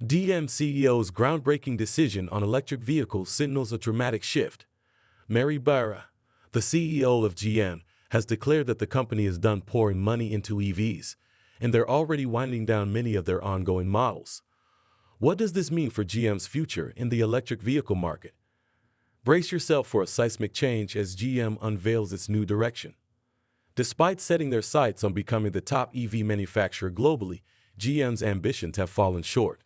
GM CEO's groundbreaking decision on electric vehicles signals a dramatic shift. Mary Barra, the CEO of GM, has declared that the company is done pouring money into EVs, and they're already winding down many of their ongoing models. What does this mean for GM's future in the electric vehicle market? Brace yourself for a seismic change as GM unveils its new direction. Despite setting their sights on becoming the top EV manufacturer globally, GM's ambitions have fallen short.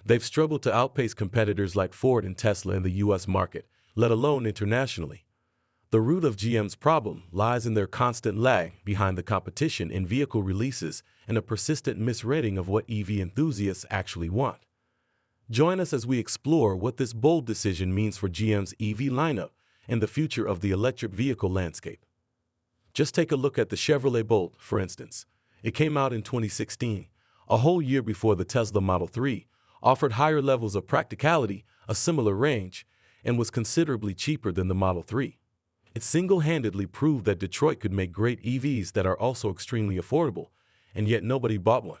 They've struggled to outpace competitors like Ford and Tesla in the U.S. market, let alone internationally. The root of GM's problem lies in their constant lag behind the competition in vehicle releases and a persistent misreading of what EV enthusiasts actually want. Join us as we explore what this bold decision means for GM's EV lineup and the future of the electric vehicle landscape. Just take a look at the Chevrolet Bolt, for instance. It came out in 2016, a whole year before the Tesla Model 3, offered higher levels of practicality, a similar range, and was considerably cheaper than the Model 3. It single-handedly proved that Detroit could make great EVs that are also extremely affordable, and yet nobody bought one.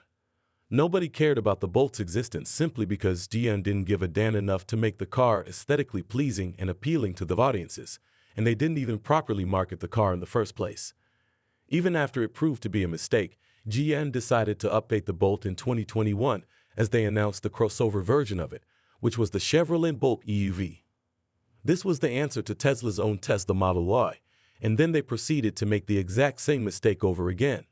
Nobody cared about the Bolt's existence simply because GM didn't give a damn enough to make the car aesthetically pleasing and appealing to the audiences, and they didn't even properly market the car in the first place. Even after it proved to be a mistake, GM decided to update the Bolt in 2021 as they announced the crossover version of it, which was the Chevrolet Bolt EUV. This was the answer to Tesla's own Tesla Model Y, and then they proceeded to make the exact same mistake over again.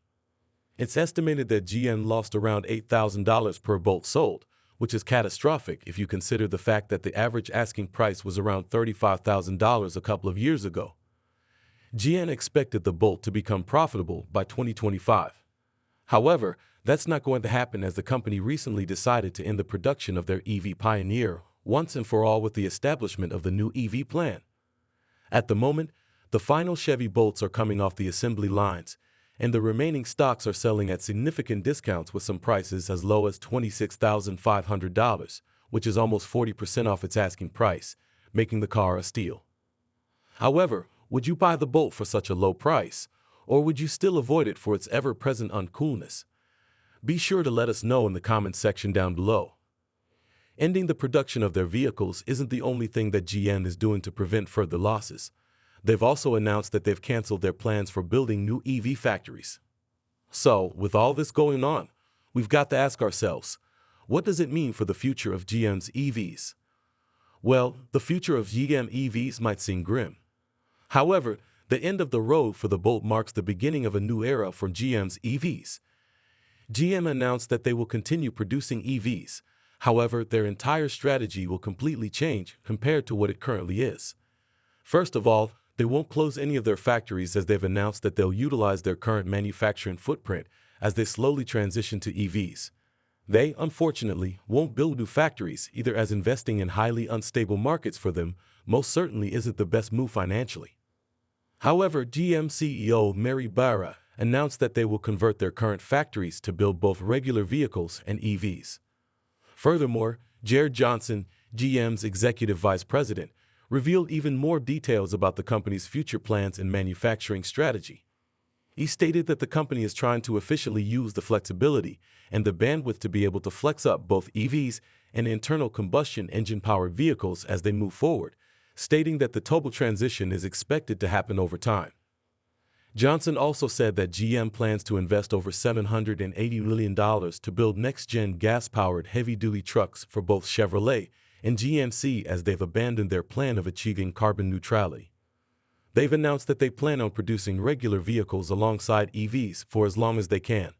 It's estimated that GM lost around $8,000 per Bolt sold, which is catastrophic if you consider the fact that the average asking price was around $35,000 a couple of years ago. GM expected the Bolt to become profitable by 2025. However, that's not going to happen as the company recently decided to end the production of their EV Pioneer once and for all with the establishment of the new EV plan. At the moment, the final Chevy Bolts are coming off the assembly lines, and the remaining stocks are selling at significant discounts with some prices as low as $26,500, which is almost 40% off its asking price, making the car a steal. However, would you buy the Bolt for such a low price, or would you still avoid it for its ever-present uncoolness? Be sure to let us know in the comments section down below. Ending the production of their vehicles isn't the only thing that GM is doing to prevent further losses. They've also announced that they've canceled their plans for building new EV factories. So, with all this going on, we've got to ask ourselves, what does it mean for the future of GM's EVs? Well, the future of GM EVs might seem grim. However, the end of the road for the Bolt marks the beginning of a new era for GM's EVs. GM announced that they will continue producing EVs. However, their entire strategy will completely change compared to what it currently is. First of all, they won't close any of their factories as they've announced that they'll utilize their current manufacturing footprint as they slowly transition to EVs. They, unfortunately, won't build new factories either as investing in highly unstable markets for them most certainly isn't the best move financially. However, GM CEO Mary Barra announced that they will convert their current factories to build both regular vehicles and EVs. Furthermore, Jared Johnson, GM's executive vice president, revealed even more details about the company's future plans and manufacturing strategy. He stated that the company is trying to efficiently use the flexibility and the bandwidth to be able to flex up both EVs and internal combustion engine-powered vehicles as they move forward, stating that the total transition is expected to happen over time. Johnson also said that GM plans to invest over $780 million to build next-gen gas-powered heavy-duty trucks for both Chevrolet and GMC as they've abandoned their plan of achieving carbon neutrality. They've announced that they plan on producing regular vehicles alongside EVs for as long as they can.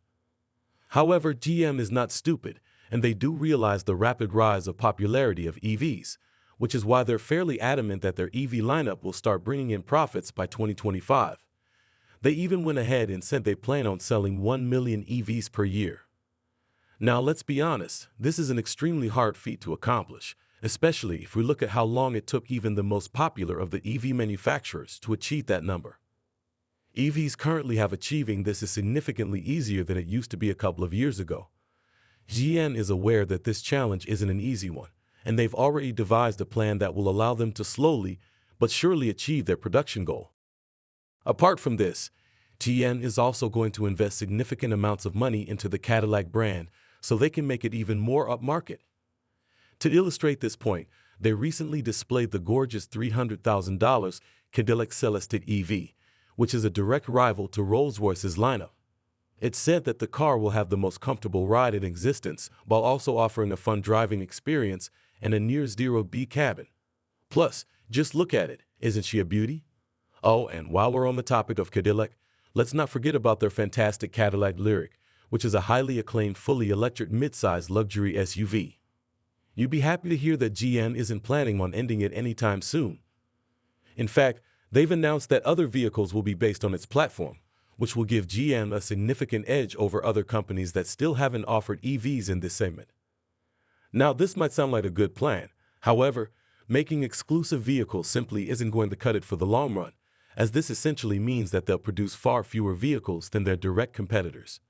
However, GM is not stupid, and they do realize the rapid rise of popularity of EVs, which is why they're fairly adamant that their EV lineup will start bringing in profits by 2025. They even went ahead and said they plan on selling 1 million EVs per year. Now, let's be honest, this is an extremely hard feat to accomplish, especially if we look at how long it took even the most popular of the EV manufacturers to achieve that number. EVs currently have achieving this is significantly easier than it used to be a couple of years ago. GM is aware that this challenge isn't an easy one, and they've already devised a plan that will allow them to slowly but surely achieve their production goal. Apart from this, GM is also going to invest significant amounts of money into the Cadillac brand so they can make it even more upmarket. To illustrate this point, they recently displayed the gorgeous $300,000 Cadillac Celestiq EV, which is a direct rival to Rolls-Royce's lineup. It's said that the car will have the most comfortable ride in existence while also offering a fun driving experience and a near-zero B cabin. Plus, just look at it. Isn't she a beauty? Oh, and while we're on the topic of Cadillac, let's not forget about their fantastic Cadillac Lyric, which is a highly acclaimed fully electric midsize luxury SUV. You'd be happy to hear that GM isn't planning on ending it anytime soon. In fact, they've announced that other vehicles will be based on its platform, which will give GM a significant edge over other companies that still haven't offered EVs in this segment. Now, this might sound like a good plan. However, making exclusive vehicles simply isn't going to cut it for the long run, as this essentially means that they'll produce far fewer vehicles than their direct competitors.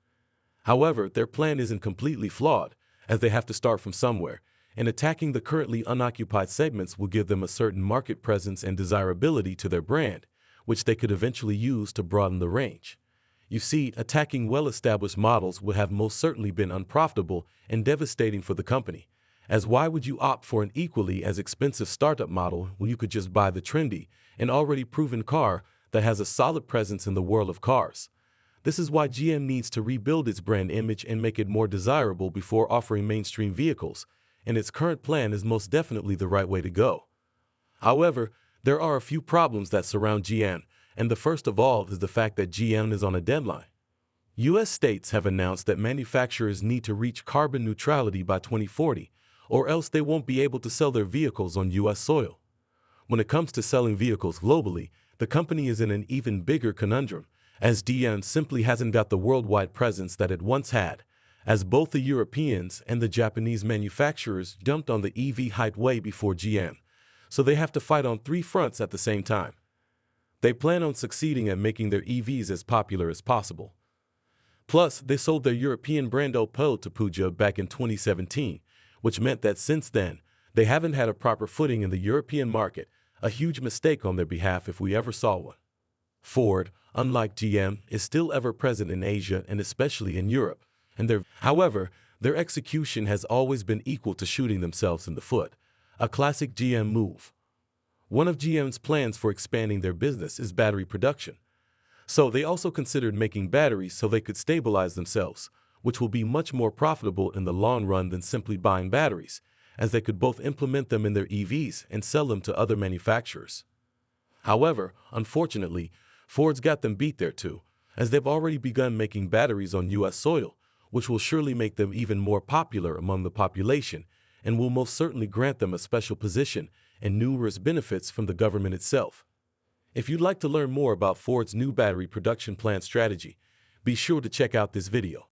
However, their plan isn't completely flawed, as they have to start from somewhere, and attacking the currently unoccupied segments will give them a certain market presence and desirability to their brand, which they could eventually use to broaden the range. You see, attacking well-established models would have most certainly been unprofitable and devastating for the company, as why would you opt for an equally as expensive startup model when you could just buy the trendy and already proven car that has a solid presence in the world of cars? This is why GM needs to rebuild its brand image and make it more desirable before offering mainstream vehicles, and its current plan is most definitely the right way to go. However, there are a few problems that surround GM, and the first of all is the fact that GM is on a deadline. U.S. states have announced that manufacturers need to reach carbon neutrality by 2040, or else they won't be able to sell their vehicles on U.S. soil. When it comes to selling vehicles globally, the company is in an even bigger conundrum, as GM simply hasn't got the worldwide presence that it once had, as both the Europeans and the Japanese manufacturers jumped on the EV hype way before GM, so they have to fight on three fronts at the same time. They plan on succeeding at making their EVs as popular as possible. Plus, they sold their European brand Opel to Peugeot back in 2017, which meant that since then, they haven't had a proper footing in the European market, a huge mistake on their behalf if we ever saw one. Ford, unlike GM, is still ever present in Asia and especially in Europe, and however, their execution has always been equal to shooting themselves in the foot, a classic GM move. One of GM's plans for expanding their business is battery production. So they also considered making batteries so they could stabilize themselves, which will be much more profitable in the long run than simply buying batteries, as they could both implement them in their EVs and sell them to other manufacturers. However, unfortunately, Ford's got them beat there too, as they've already begun making batteries on U.S. soil, which will surely make them even more popular among the population and will most certainly grant them a special position and numerous benefits from the government itself. If you'd like to learn more about Ford's new battery production plant strategy, be sure to check out this video.